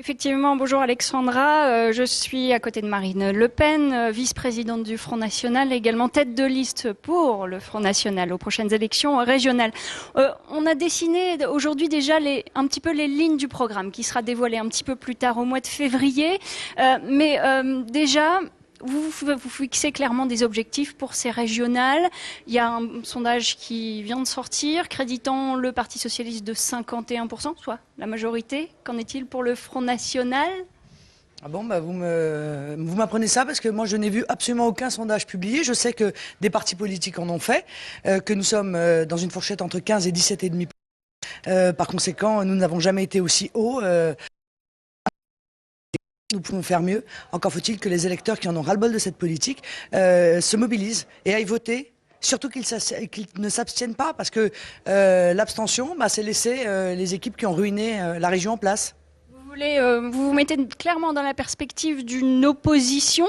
Effectivement, bonjour Alexandra, je suis à côté de Marine Le Pen, vice-présidente du Front National, également tête de liste pour le Front National aux prochaines élections régionales. On a dessiné aujourd'hui déjà un petit peu les lignes du programme qui sera dévoilé un petit peu plus tard au mois de février, mais déjà... Vous fixez clairement des objectifs pour ces régionales. Il y a un sondage qui vient de sortir, créditant le Parti socialiste de 51%, soit la majorité. Qu'en est-il pour le Front National ? Ah bon, vous m'apprenez ça parce que moi je n'ai vu absolument aucun sondage publié. Je sais que des partis politiques en ont fait, que nous sommes dans une fourchette entre 15 et 17,5%. Par conséquent, nous n'avons jamais été aussi haut. Nous pouvons faire mieux. Encore faut-il que les électeurs qui en ont ras-le-bol de cette politique se mobilisent et aillent voter. Surtout qu'ils ne s'abstiennent pas, parce que l'abstention, c'est laisser les équipes qui ont ruiné la région en place. Vous vous mettez clairement dans la perspective d'une opposition,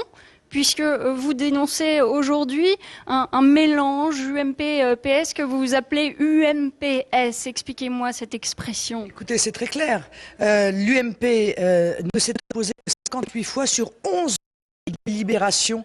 puisque vous dénoncez aujourd'hui un mélange UMP-PS que vous appelez UMPS. Expliquez-moi cette expression. Écoutez, c'est très clair. L'UMP ne s'est opposé que 58 fois sur 11 délibérations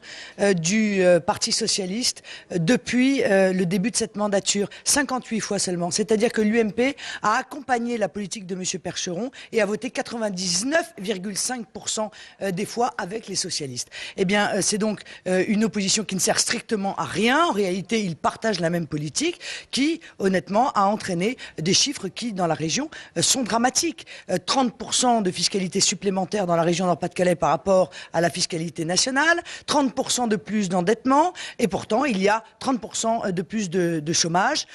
du Parti socialiste depuis le début de cette mandature. 58 fois seulement. C'est-à-dire que l'UMP a accompagné la politique de M. Percheron et a voté 99,5% des fois avec les socialistes. Eh bien, c'est donc une opposition qui ne sert strictement à rien. En réalité, ils partagent la même politique qui, honnêtement, a entraîné des chiffres qui, dans la région, sont dramatiques. 30% de fiscalité supplémentaire dans la région Nord-Pas-de-Calais par rapport à la fiscalité nationale, 30% de plus d'endettement, et pourtant il y a 30% de plus de chômage,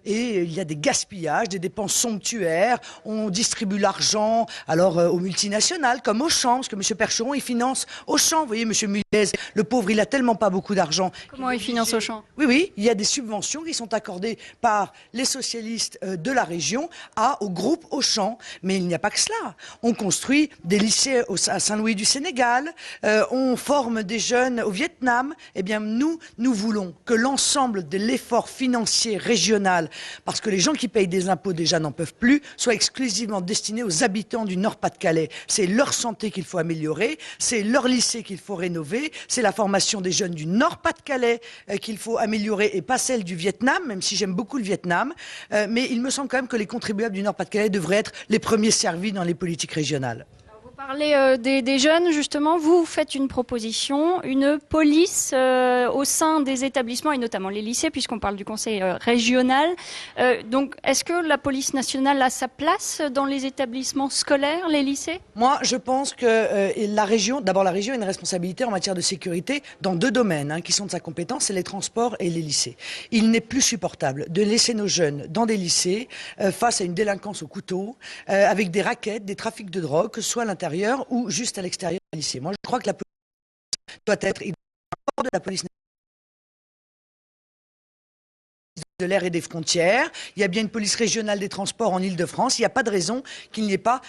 et il y a des gaspillages, des dépenses somptuaires. On distribue l'argent alors aux multinationales comme Auchan, parce que M. Percheron il finance Auchan. Vous voyez, M. Mulez, le pauvre, il a tellement pas beaucoup d'argent. Comment il finance Auchan? Oui, il y a des subventions qui sont accordées par les socialistes de la région au groupe Auchan. Mais il n'y a pas que cela. On construit des lycées à Saint-Louis du Sénégal, on forme des jeunes au Vietnam. Eh bien, nous voulons que l'ensemble de l'effort financier régional, parce que les gens qui payent des impôts déjà n'en peuvent plus, soit exclusivement destiné aux habitants du Nord-Pas-de-Calais. C'est leur santé qu'il faut améliorer, c'est leur lycée qu'il faut rénover, c'est la formation des jeunes du Nord-Pas-de-Calais qu'il faut améliorer et pas celle du Vietnam, même si j'aime beaucoup le Vietnam. Mais il me semble quand même que les contribuables du Nord-Pas-de-Calais devraient être les premiers servis dans les politiques régionales. Parlez des jeunes, justement, vous faites une proposition, une police au sein des établissements et notamment les lycées, puisqu'on parle du conseil régional. Donc, est-ce que la police nationale a sa place dans les établissements scolaires, les lycées? Moi, je pense que la région a une responsabilité en matière de sécurité dans deux domaines qui sont de sa compétence, c'est les transports et les lycées. Il n'est plus supportable de laisser nos jeunes dans des lycées face à une délinquance au couteau, avec des rackets, des trafics de drogue, que ce soit à l'intérieur ou juste à l'extérieur du lycée. Moi, je crois que la police doit être de la police de l'air et des frontières. Il y a bien une police régionale des transports en Île-de-France. Il n'y a pas de raison qu'il n'y ait pas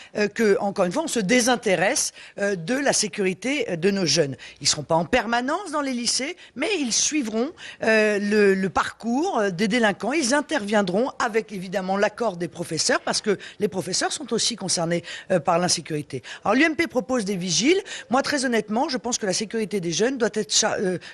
encore une fois, on se désintéresse de la sécurité de nos jeunes. Ils ne seront pas en permanence dans les lycées, mais ils suivront le parcours des délinquants. Ils interviendront avec évidemment l'accord des professeurs, parce que les professeurs sont aussi concernés par l'insécurité. Alors l'UMP propose des vigiles. Moi, très honnêtement, je pense que la sécurité des jeunes doit être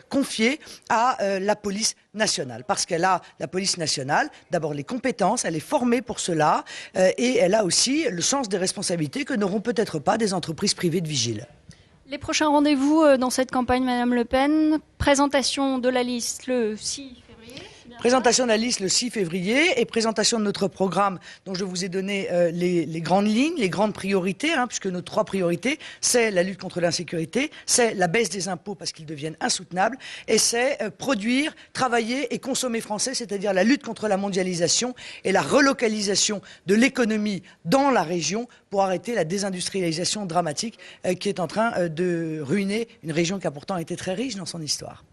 confiée à la police nationale, parce qu'elle a, la police nationale, d'abord les compétences, elle est formée pour cela, et elle a aussi le sens des responsabilités que n'auront peut-être pas des entreprises privées de vigiles. Les prochains rendez-vous dans cette campagne, Madame Le Pen, présentation de la liste le 6 février. Présentation de la liste le 6 février et présentation de notre programme dont je vous ai donné les grandes lignes, les grandes priorités, puisque nos trois priorités, c'est la lutte contre l'insécurité, c'est la baisse des impôts parce qu'ils deviennent insoutenables, et c'est produire, travailler et consommer français, c'est-à-dire la lutte contre la mondialisation et la relocalisation de l'économie dans la région pour arrêter la désindustrialisation dramatique qui est en train de ruiner une région qui a pourtant été très riche dans son histoire.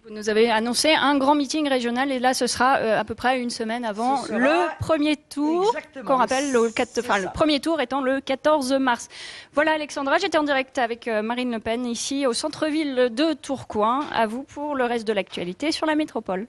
Vous nous avez annoncé un grand meeting régional et là ce sera à peu près une semaine avant le premier tour, qu'on rappelle le premier tour étant le 14 mars. Voilà Alexandra, j'étais en direct avec Marine Le Pen ici au centre-ville de Tourcoing. À vous pour le reste de l'actualité sur la métropole.